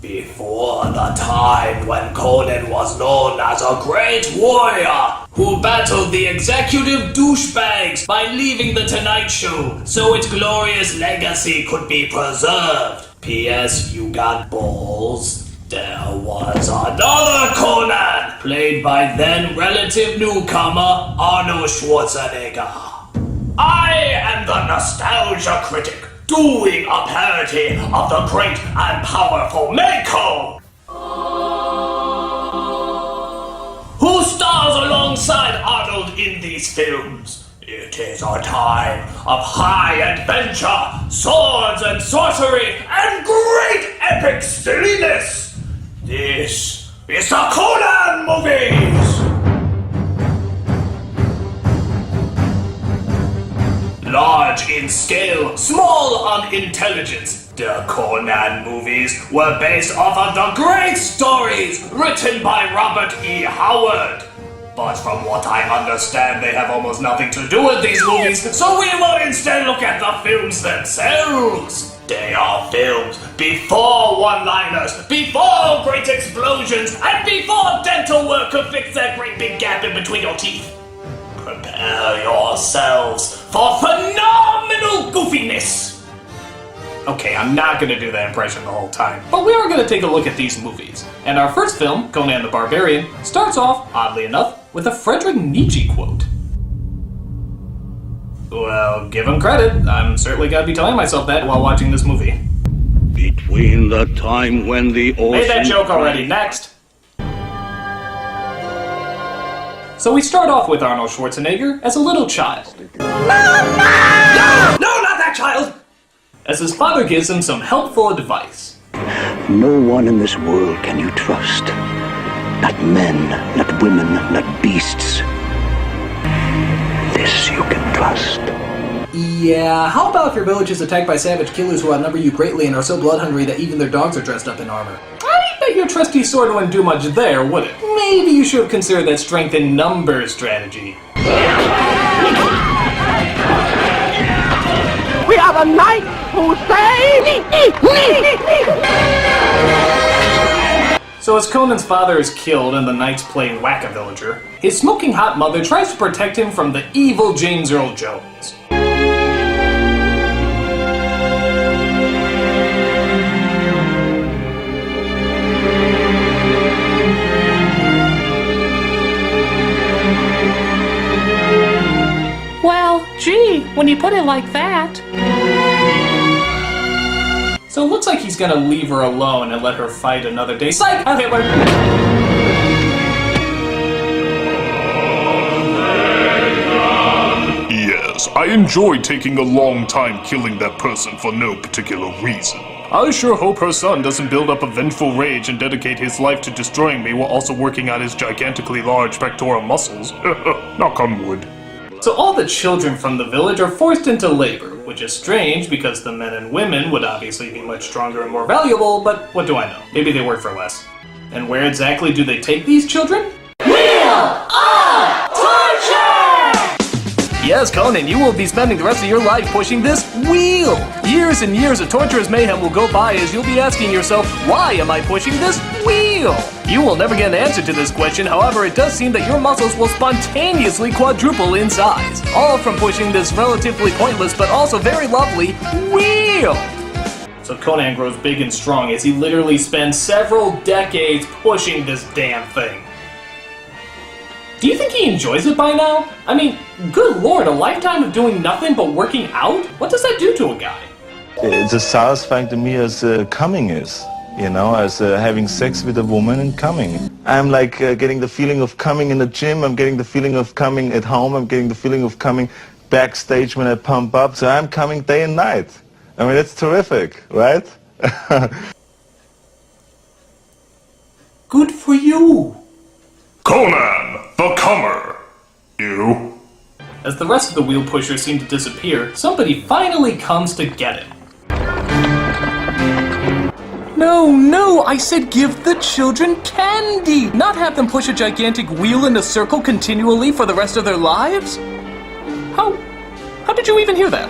Before the time when Conan was known as a great warrior who battled the executive douchebags by leaving the Tonight Show so its glorious legacy could be preserved. P.S. You got balls. There was another Conan, played by then relative newcomer Arnold Schwarzenegger. I am the Nostalgia Critic, doing a parody of the great and powerful Mako, who stars alongside Arnold in these films. It is a time of high adventure, swords and sorcery, and great epic silliness. This is the Conan movies! Large in scale, small on intelligence, the Conan movies were based off of the great stories written by Robert E. Howard. But from what I understand, they have almost nothing to do with these movies, so we will instead look at the films themselves. They are films before one-liners, before great explosions, and before dental work could fix that great big gap in between your teeth. Prepare yourselves for phenomenal goofiness! Okay, I'm not gonna do that impression the whole time, but we are gonna take a look at these movies. And our first film, Conan the Barbarian, starts off, oddly enough, with a Friedrich Nietzsche quote. Well, give him credit. I'm certainly gonna be telling myself that while watching this movie. Between the time when the ocean... Made that joke already. Next! So we start off with Arnold Schwarzenegger as a little child. No, not that child! As his father gives him some helpful advice. No one in this world can you trust. Not men, not women, not beasts. This you can trust. Yeah, how about if your village is attacked by savage killers who outnumber you greatly and are so blood-hungry that even their dogs are dressed up in armor? I bet your trusty sword wouldn't do much there, would it? Maybe you should have considered that strength in numbers strategy. We have a knight who So as Conan's father is killed and the knights play Whack-A-Villager, his smoking hot mother tries to protect him from the evil James Earl Jones. Well, gee, when you put it like that. So it looks like he's gonna leave her alone and let her fight another day. Psych! I'm Hitler! Yes, I enjoy taking a long time killing that person for no particular reason. I sure hope her son doesn't build up a vengeful rage and dedicate his life to destroying me while also working on his gigantically large pectoral muscles. Knock on wood. So all the children from the village are forced into labor, which is strange because the men and women would obviously be much stronger and more valuable, but what do I know? Maybe they work for less. And where exactly do they take these children? Wheel of Torture! Yes, Conan, you will be spending the rest of your life pushing this wheel! Years and years of torturous mayhem will go by as you'll be asking yourself, why am I pushing this wheel? You will never get an answer to this question, however it does seem that your muscles will spontaneously quadruple in size. All from pushing this relatively pointless but also very lovely wheel! So Conan grows big and strong as he literally spends several decades pushing this damn thing. Do you think he enjoys it by now? I mean, good lord, a lifetime of doing nothing but working out? What does that do to a guy? It's as satisfying to me as coming is. You know, as having sex with a woman and coming. I'm like getting the feeling of coming in the gym, I'm getting the feeling of coming at home, I'm getting the feeling of coming backstage when I pump up, so I'm coming day and night. I mean, it's terrific, right? Good for you! Conan, the comer. You? As the rest of the wheel pushers seem to disappear, somebody finally comes to get him. No, I said give the children candy! Not have them push a gigantic wheel in a circle continually for the rest of their lives? How did you even hear that?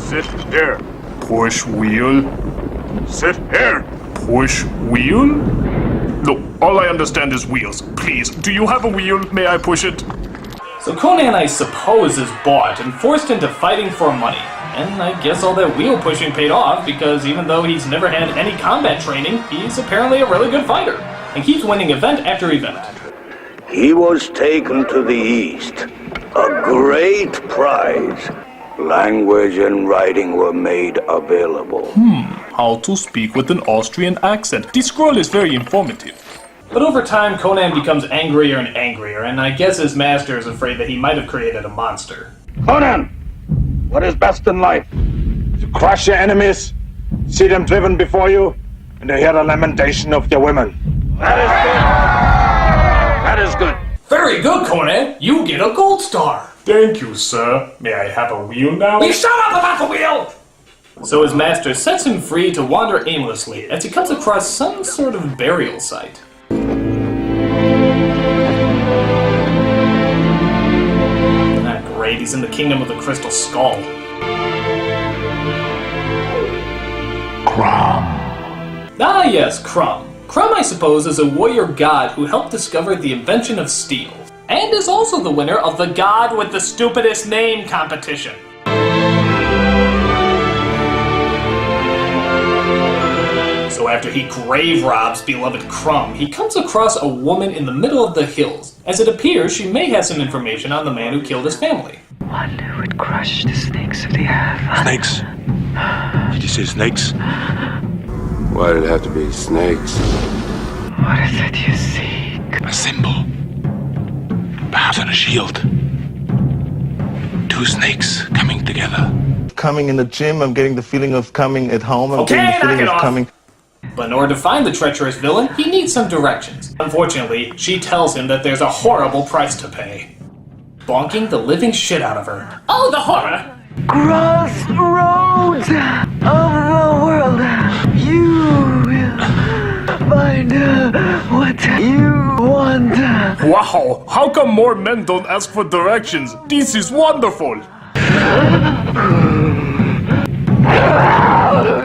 Sit there. Push wheel? Sit here! Push wheel? No, all I understand is wheels. Please, do you have a wheel? May I push it? So Conan, I suppose, is bought and forced into fighting for money. And I guess all that wheel pushing paid off, because even though he's never had any combat training, he's apparently a really good fighter, and keeps winning event after event. He was taken to the east. A great prize. Language and writing were made available. How to speak with an Austrian accent. The scroll is very informative. But over time, Conan becomes angrier and angrier, and I guess his master is afraid that he might have created a monster. Conan! What is best in life? To crush your enemies, see them driven before you, and to hear the lamentation of your women. That is good. That is good. Very good, Conan! You get a gold star! Thank you, sir. May I have a wheel now? You shut up about the wheel! So his master sets him free to wander aimlessly as he comes across some sort of burial site. Ah, great, he's in the kingdom of the Crystal Skull. Ah yes, Crumb. Crumb, I suppose, is a warrior god who helped discover the invention of steel, and is also the winner of the God with the Stupidest Name competition. So after he grave robs beloved Crumb, he comes across a woman in the middle of the hills. As it appears, she may have some information on the man who killed his family. One who would crush the snakes of the earth. Snakes? Did you say snakes? Why did it have to be snakes? What is it you seek? A symbol. Perhaps on a shield. Two snakes coming together. Coming in the gym, I'm getting the feeling of coming at home. I'm Okay, getting the feeling knock it of off. coming. But in order to find the treacherous villain, he needs some directions. Unfortunately, she tells him that there's a horrible price to pay. Bonking the living shit out of her. Oh, the horror! Crossroads of the world. You will find what you want. Wow, how come more men don't ask for directions? This is wonderful!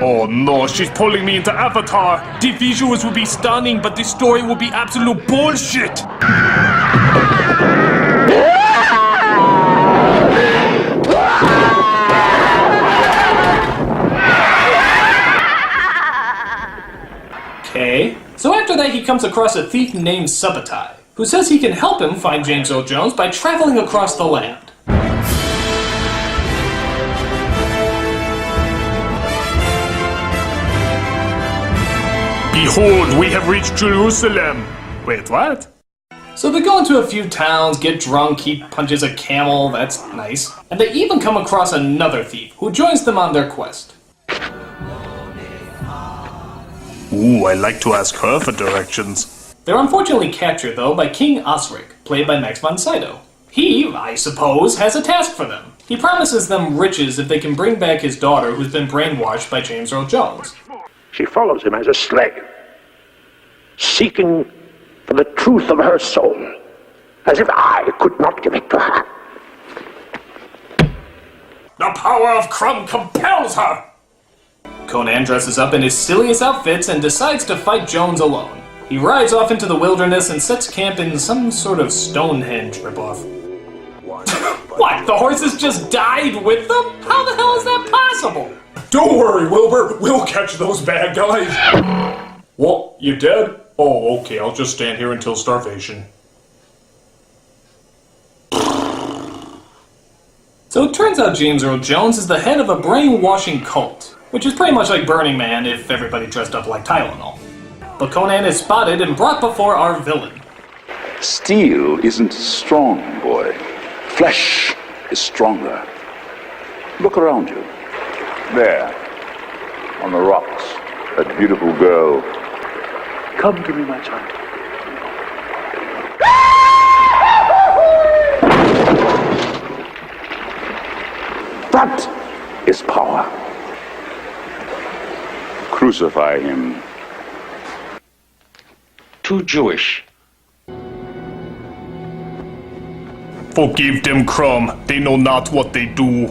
Oh no, she's pulling me into Avatar! The visuals will be stunning, but the story will be absolute bullshit! Okay. So after that, he comes across a thief named Subbatai, who says he can help him find James Earl Jones by traveling across the land. Behold, we have reached Jerusalem! Wait, what? So they go into a few towns, get drunk, he punches a camel, that's nice. And they even come across another thief, who joins them on their quest. Ooh, I like to ask her for directions. They're unfortunately captured, though, by King Osric, played by Max von Sydow. He, I suppose, has a task for them. He promises them riches if they can bring back his daughter, who's been brainwashed by James Earl Jones. She follows him as a slave, seeking for the truth of her soul, as if I could not give it to her. The power of Crumb compels her! Conan dresses up in his silliest outfits and decides to fight Jones alone. He rides off into the wilderness and sets camp in some sort of Stonehenge ripoff. What? The horses just died with them? How the hell is that possible? Don't worry, Wilbur, we'll catch those bad guys! What, you dead? Oh, okay, I'll just stand here until starvation. So it turns out James Earl Jones is the head of a brainwashing cult, which is pretty much like Burning Man if everybody dressed up like Tylenol. But Conan is spotted and brought before our villain. Steel isn't strong, boy. Flesh is stronger. Look around you. There, on the rocks, that beautiful girl. Come to me, my child. That is power. Crucify him. Too Jewish. Forgive them, Crumb. They know not what they do.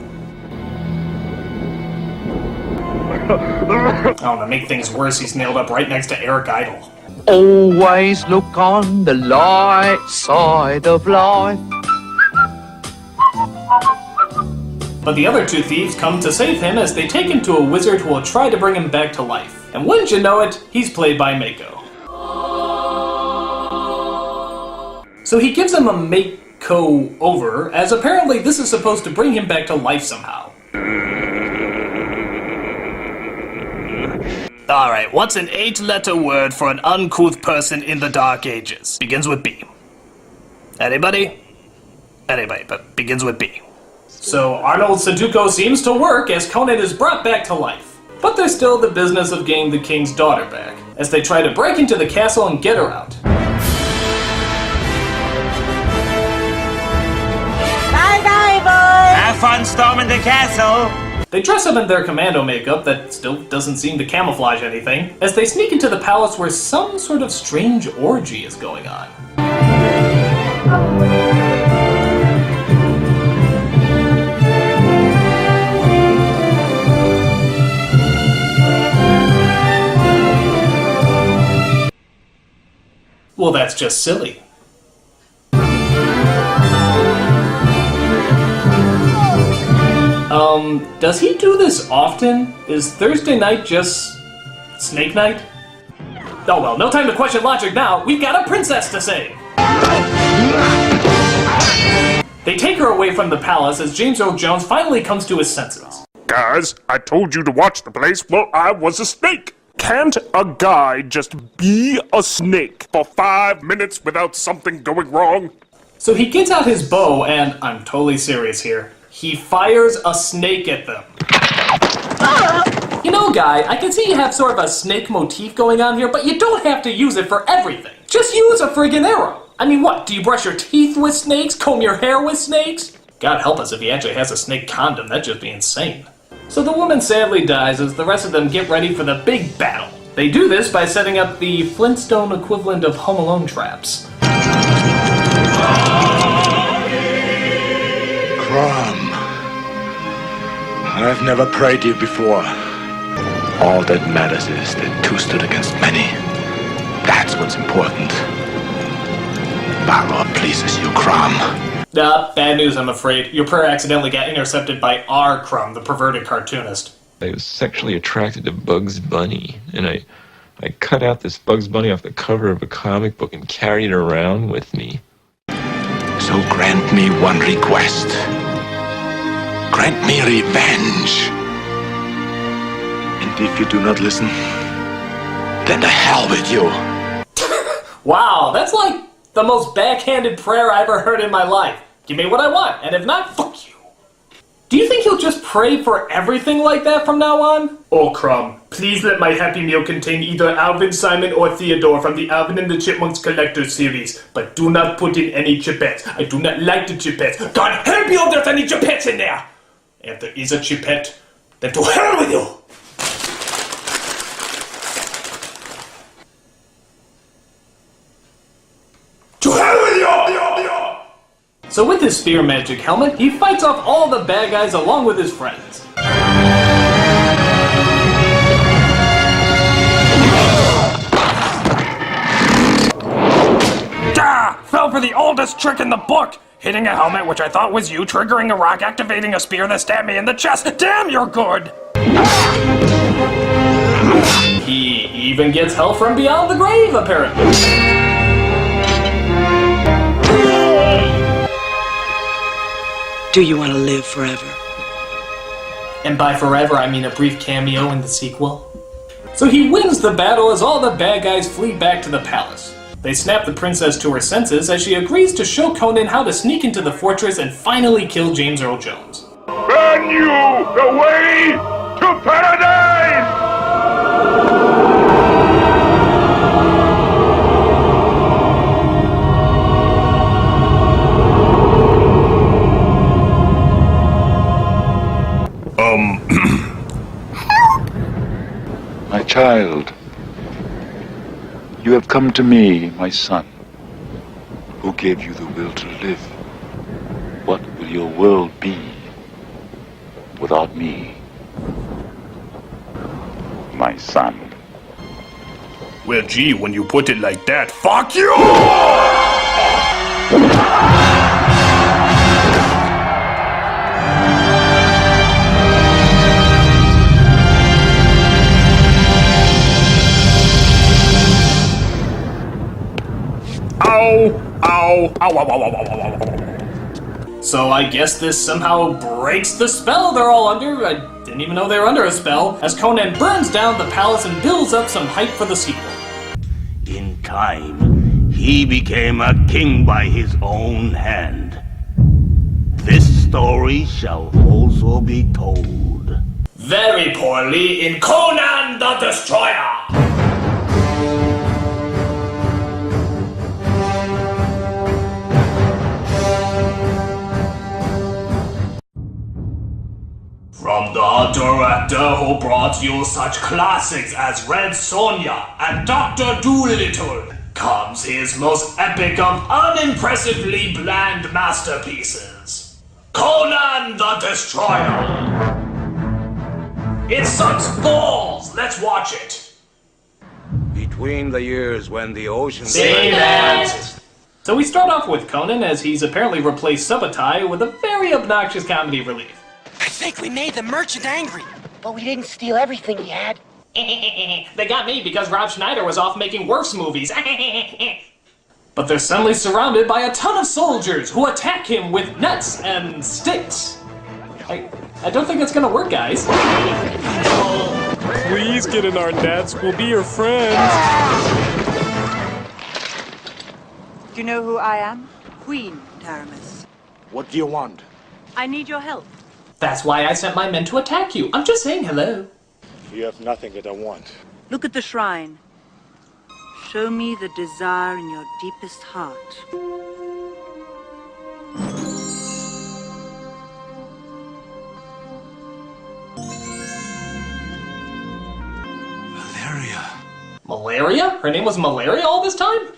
Oh, to make things worse, he's nailed up right next to Eric Idle. Always look on the light side of life. But the other two thieves come to save him as they take him to a wizard who will try to bring him back to life. And wouldn't you know it, he's played by Mako. So he gives him a makeover, as apparently this is supposed to bring him back to life somehow. Alright, what's an 8-letter word for an uncouth person in the Dark Ages? Begins with B. Anybody? Anybody, but begins with B. So Arnold Sudoku seems to work as Conan is brought back to life. But there's still the business of getting the king's daughter back, as they try to break into the castle and get her out. Bye-bye, boys! Have fun storming the castle! They dress up in their commando makeup that still doesn't seem to camouflage anything, as they sneak into the palace where some sort of strange orgy is going on. Well, that's just silly. Does he do this often? Is Thursday night just snake night? Oh well, no time to question logic now. We've got a princess to save. They take her away from the palace as James Earl Jones finally comes to his senses. Guys, I told you to watch the place. Well, I was a snake. Can't a guy just be a snake for 5 minutes without something going wrong? So he gets out his bow and, I'm totally serious here, he fires a snake at them. You know, guy, I can see you have sort of a snake motif going on here, but you don't have to use it for everything. Just use a friggin' arrow. I mean, what, do you brush your teeth with snakes? Comb your hair with snakes? God help us if he actually has a snake condom, that'd just be insane. So the woman sadly dies as the rest of them get ready for the big battle. They do this by setting up the Flintstone equivalent of Home Alone traps. Crom, I've never prayed you before. All that matters is that two stood against many. That's what's important. Balor pleases you, Crom. Bad news, I'm afraid. Your prayer accidentally got intercepted by R. Crumb, the perverted cartoonist. I was sexually attracted to Bugs Bunny, and I cut out this Bugs Bunny off the cover of a comic book and carried it around with me. So grant me one request. Grant me revenge. And if you do not listen, then to hell with you. Wow, that's like the most backhanded prayer I ever heard in my life. Give me what I want, and if not, fuck you. Do you think he'll just pray for everything like that from now on? Oh, Crumb, please let my Happy Meal contain either Alvin, Simon, or Theodore from the Alvin and the Chipmunks Collector's series, but do not put in any chipettes. I do not like the chipettes. God help you if there's any chipettes in there! And if there is a chipette, then to hell with you! To hell with you! So with his spear magic helmet, he fights off all the bad guys along with his friends. Fell for the oldest trick in the book! Hitting a helmet, which I thought was you, triggering a rock, activating a spear that stabbed me in the chest. Damn, you're good! He even gets help from beyond the grave, apparently. Do you want to live forever? And by forever, I mean a brief cameo in the sequel. So he wins the battle as all the bad guys flee back to the palace. They snap the princess to her senses as she agrees to show Conan how to sneak into the fortress and finally kill James Earl Jones. Burn you the way to paradise! My child, you have come to me, my son, who gave you the will to live. What will your world be without me? my son. Well, gee, when you put it like that, fuck you! Ow! Ow! Ow! Ow! Ow! Ow! Ow! Ow! So I guess this somehow breaks the spell they're all under. I didn't even know they were under a spell, as Conan burns down the palace and builds up some hype for the sequel. In time, he became a king by his own hand. This story shall also be told. Very poorly in Conan the Destroyer! From the director who brought you such classics as Red Sonja and Dr. Dolittle comes his most epic of unimpressively bland masterpieces, Conan the Destroyer. It sucks balls! Let's watch it! Between the years when the ocean... Say that! So we start off with Conan, as he's apparently replaced Subotai with a very obnoxious comedy relief. I think we made the merchant angry. But we didn't steal everything he had. They got me because Rob Schneider was off making worse movies. But they're suddenly surrounded by a ton of soldiers who attack him with nets and sticks. I don't think that's gonna work, guys. Please get in our nets. We'll be your friends. Do you know who I am? Queen Taramis. What do you want? I need your help. That's why I sent my men to attack you. I'm just saying hello. You have nothing that I want. Look at the shrine. Show me the desire in your deepest heart. Malaria? Her name was Malaria all this time?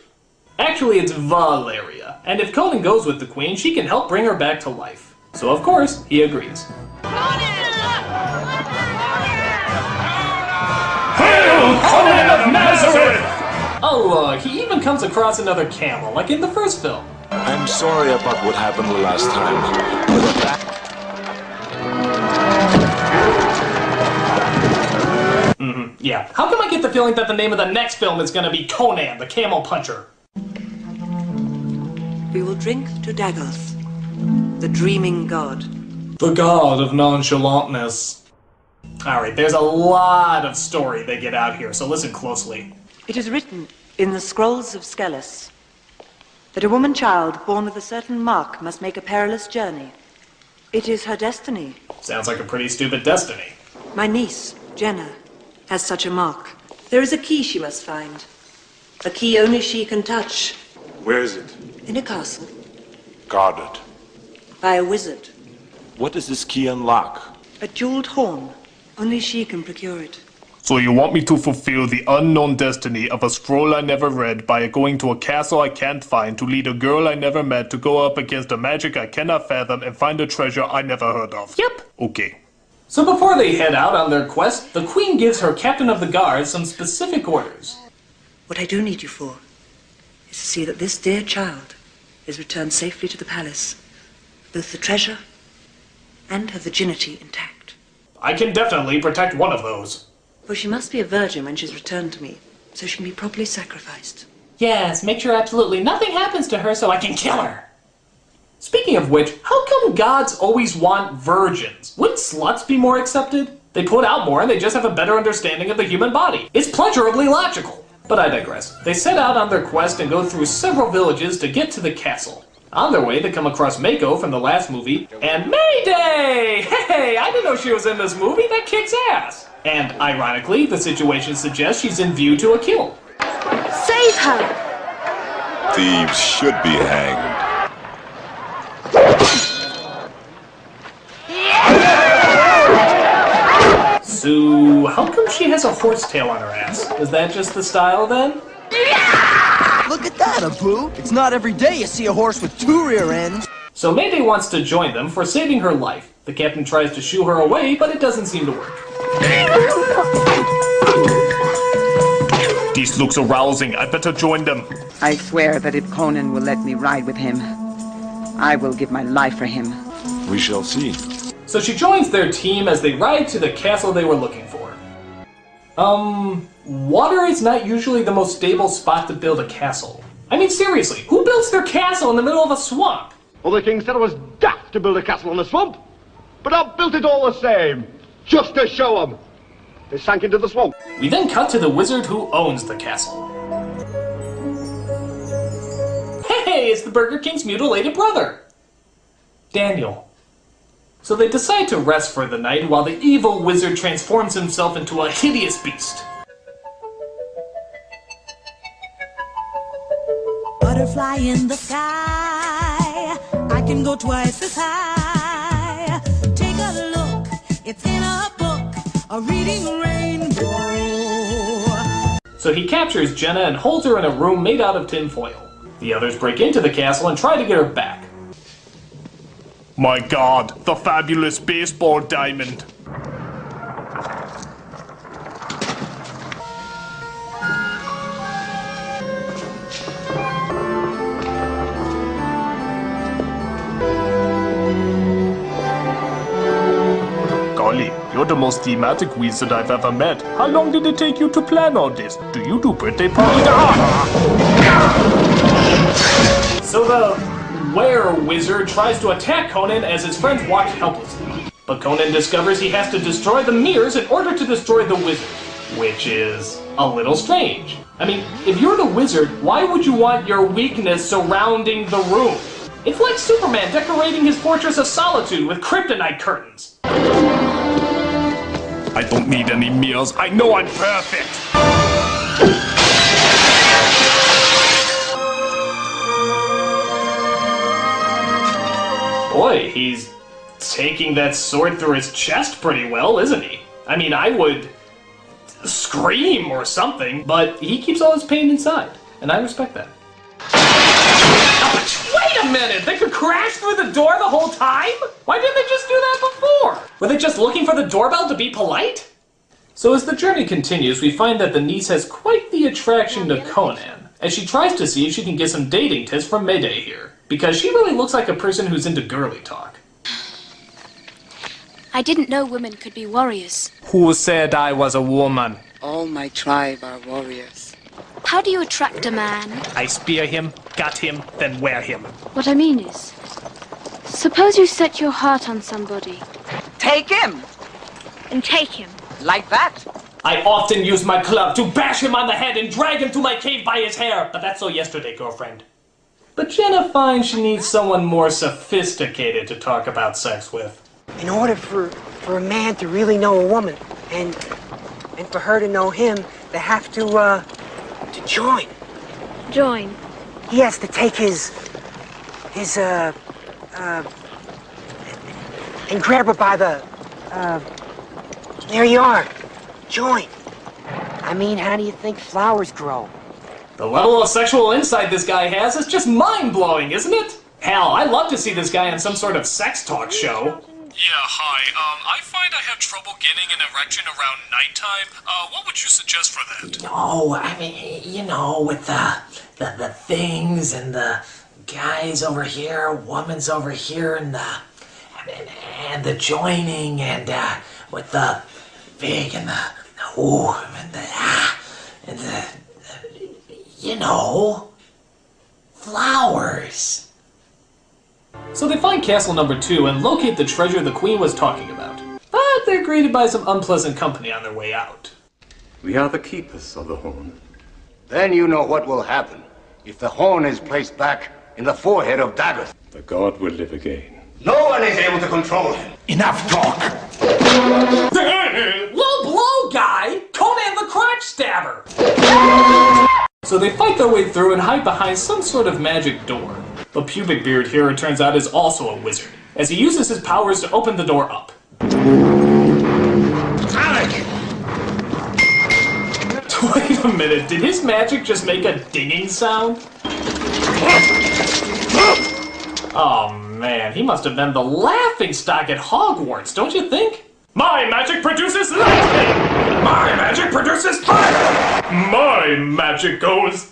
Actually, it's Valeria. And if Conan goes with the queen, she can help bring her back to life. So of course, he agrees. Hail, Conan of Nazareth! Oh, he even comes across another camel, like in the first film. I'm sorry about what happened the last time. Yeah. How come I get the feeling that the name of the next film is gonna be Conan, the Camel Puncher? We will drink to Daggles, the dreaming god. The god of nonchalantness. Alright, there's a lot of story they get out here, so listen closely. It is written in the scrolls of Skelos that a woman child born with a certain mark must make a perilous journey. It is her destiny. Sounds like a pretty stupid destiny. My niece, Jenna, has such a mark. There is a key she must find. A key only she can touch. Where is it? In a castle. Guarded. By a wizard. What does this key unlock? A jeweled horn. Only she can procure it. So you want me to fulfill the unknown destiny of a scroll I never read by going to a castle I can't find to lead a girl I never met to go up against a magic I cannot fathom and find a treasure I never heard of? Yep. Okay. So before they head out on their quest, the queen gives her captain of the guard some specific orders. What I do need you for is to see that this dear child is returned safely to the palace. Both the treasure and her virginity intact. I can definitely protect one of those. For she must be a virgin when she's returned to me, so she can be properly sacrificed. Yes, make sure absolutely nothing happens to her so I can kill her. Speaking of which, how come gods always want virgins? Wouldn't sluts be more accepted? They put out more and they just have a better understanding of the human body. It's pleasurably logical. But I digress. They set out on their quest and go through several villages to get to the castle. On their way, they come across Mako from the last movie, and Mayday! Hey, I didn't know she was in this movie. That kicks ass. And ironically, the situation suggests she's in view to a kill. Save her! Thieves should be hanged. So, how come she has a horsetail on her ass? Is that just the style then? Look at that, Abu! It's not every day you see a horse with two rear ends. So Mayday wants to join them for saving her life. The captain tries to shoo her away, but it doesn't seem to work. These looks arousing. I better join them. I swear that if Conan will let me ride with him, I will give my life for him. We shall see. So she joins their team as they ride to the castle they were looking for. Water is not usually the most stable spot to build a castle. I mean, seriously, who builds their castle in the middle of a swamp? Well, the king said it was daft to build a castle in a swamp, but I built it all the same, just to show them. They sank into the swamp. We then cut to the wizard who owns the castle. Hey, it's the Burger King's mutilated brother, Daniel. So they decide to rest for the night while the evil wizard transforms himself into a hideous beast. Butterfly in the sky, I can go twice as high. Take a look, it's in a book, a reading rainbow. So he captures Jenna and holds her in a room made out of tin foil. The others break into the castle and try to get her back. My god, the fabulous baseball diamond. Golly, you're the most thematic wizard I've ever met. How long did it take you to plan all this? Do you do birthday parties? So the were-wizard tries to attack Conan as his friends watch helplessly. But Conan discovers he has to destroy the mirrors in order to destroy the wizard, which is a little strange. I mean, if you're the wizard, why would you want your weakness surrounding the room? It's like Superman decorating his Fortress of Solitude with kryptonite curtains. I don't need any mirrors. I know I'm perfect. Boy, he's taking that sword through his chest pretty well, isn't he? I mean, I would scream or something, but he keeps all his pain inside, and I respect that. Wait a minute! They could crash through the door the whole time? Why didn't they just do that before? Were they just looking for the doorbell to be polite? So as the journey continues, we find that the niece has quite the attraction to Conan, as she tries to see if she can get some dating tips from Mayday here, because she really looks like a person who's into girly talk. I didn't know women could be warriors. Who said I was a woman? All my tribe are warriors. How do you attract a man? I spear him, gut him, then wear him. What I mean is, suppose you set your heart on somebody. Take him! And take him. Like that? I often use my club to bash him on the head and drag him to my cave by his hair, but that's so yesterday, girlfriend. But Jenna finds she needs someone more sophisticated to talk about sex with. In order for a man to really know a woman, and for her to know him, they have to join. Join? He has to take his and grab her by the, there you are. Join. I mean, how do you think flowers grow? The level of sexual insight this guy has is just mind-blowing, isn't it? Hell, I'd love to see this guy on some sort of sex talk show. Yeah, hi. I find I have trouble getting an erection around nighttime. What would you suggest for that? Oh, I mean, you know, with the things and the guys over here, woman's over here, and the joining, and with the big and the ooh and the you know, flowers. So they find castle number 2 and locate the treasure the queen was talking about. But they're greeted by some unpleasant company on their way out. We are the keepers of the horn. Then you know what will happen if the horn is placed back in the forehead of Daggett. The god will live again. No one is able to control him. Enough talk! Low blow, guy! Conan the crotch stabber! So they fight their way through and hide behind some sort of magic door. The pubic beard here, it turns out, is also a wizard, as he uses his powers to open the door up. Alec! Wait a minute, did his magic just make a dinging sound? Oh man, he must have been the laughingstock at Hogwarts, don't you think? My magic produces light! versus fire! My magic goes...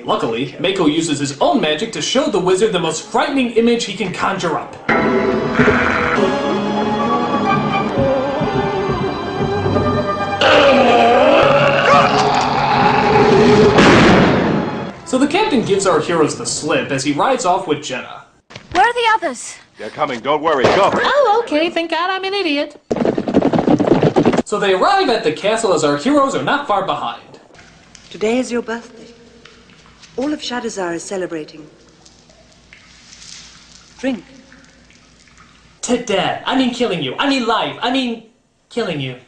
Luckily, Mako uses his own magic to show the wizard the most frightening image he can conjure up. So the captain gives our heroes the slip as he rides off with Jenna. Where are the others? They're coming, don't worry, go! Oh, okay, thank God I'm an idiot. So they arrive at the castle as our heroes are not far behind. Today is your birthday. All of Shadowzar is celebrating. Drink. To death. I mean killing you. I mean life. I mean killing you.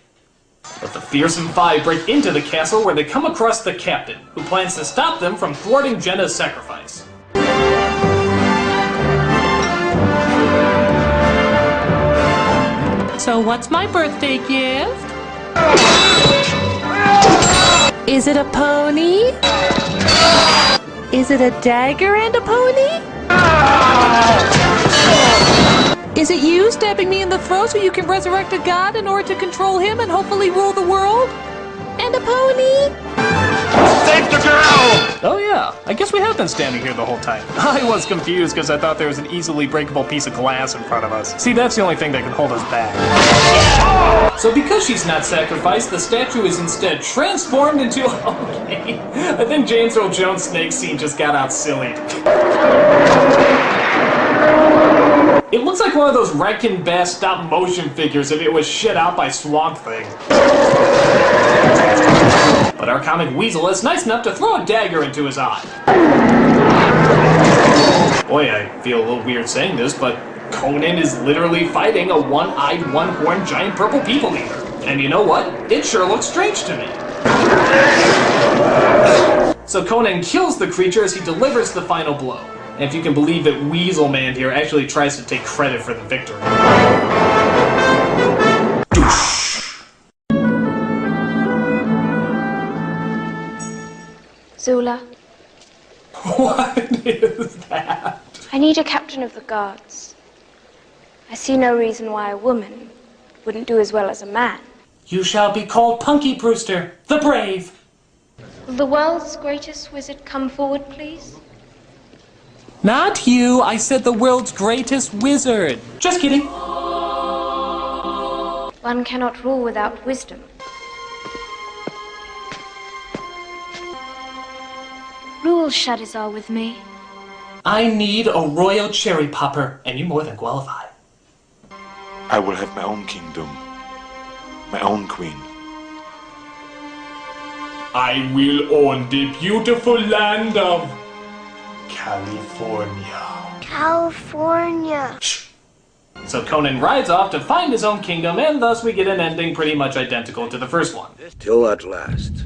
But the fearsome five break into the castle where they come across the captain, who plans to stop them from thwarting Jenna's sacrifice. So what's my birthday gift? Is it a pony? Is it a dagger and a pony? Is it you stabbing me in the throat so you can resurrect a god in order to control him and hopefully rule the world? And a pony? Save the girl! Oh yeah, I guess we have been standing here the whole time. I was confused because I thought there was an easily breakable piece of glass in front of us. See, that's the only thing that can hold us back. So because she's not sacrificed, the statue is instead transformed into... Okay, I think James Earl Jones' snake scene just got out silly. It looks like one of those Rankin Bass stop-motion figures if it was shit out by Swamp Thing. But our comic weasel is nice enough to throw a dagger into his eye. Boy, I feel a little weird saying this, but Conan is literally fighting a one-eyed, one-horned giant purple people eater. And you know what? It sure looks strange to me. So Conan kills the creature as he delivers the final blow. And if you can believe that Weasel Man here actually tries to take credit for the victory. Zula, What is that? I need a captain of the guards. I see no reason why a woman wouldn't do as well as a man. You shall be called Punky Brewster, the Brave. Will the world's greatest wizard come forward, please? Not you, I said the world's greatest wizard. Just kidding. One cannot rule without wisdom. Rule Shadowzar with me. I need a royal cherry popper, and you more than qualify. I will have my own kingdom, my own queen. I will own the beautiful land of California. California. So Conan rides off to find his own kingdom, and thus we get an ending pretty much identical to the first one. Till at last,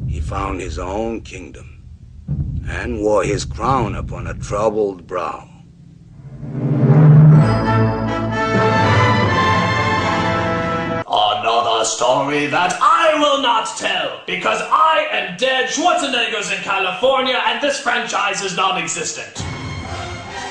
he found his own kingdom, and wore his crown upon a troubled brow. Another story that I will not tell, because I am dead, Schwarzenegger's in California, and this franchise is non-existent.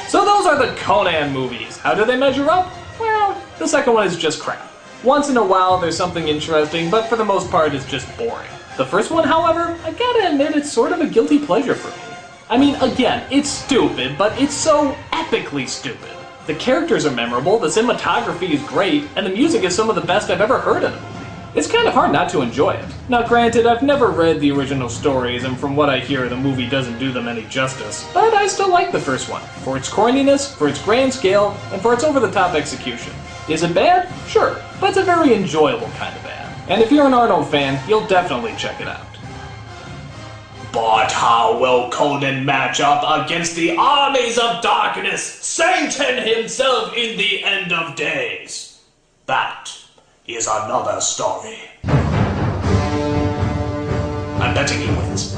So those are the Conan movies. How do they measure up? Well, the second one is just crap. Once in a while there's something interesting, but for the most part it's just boring. The first one, however, I gotta admit it's sort of a guilty pleasure for me. I mean, again, it's stupid, but it's so epically stupid. The characters are memorable, the cinematography is great, and the music is some of the best I've ever heard in a movie. It's kind of hard not to enjoy it. Now granted, I've never read the original stories, and from what I hear, the movie doesn't do them any justice. But I still like the first one, for its corniness, for its grand scale, and for its over-the-top execution. Is it bad? Sure, but it's a very enjoyable kind of bad. And if you're an Arnold fan, you'll definitely check it out. But how will Conan match up against the armies of darkness, Satan himself in the end of days? That is another story. I'm betting he wins.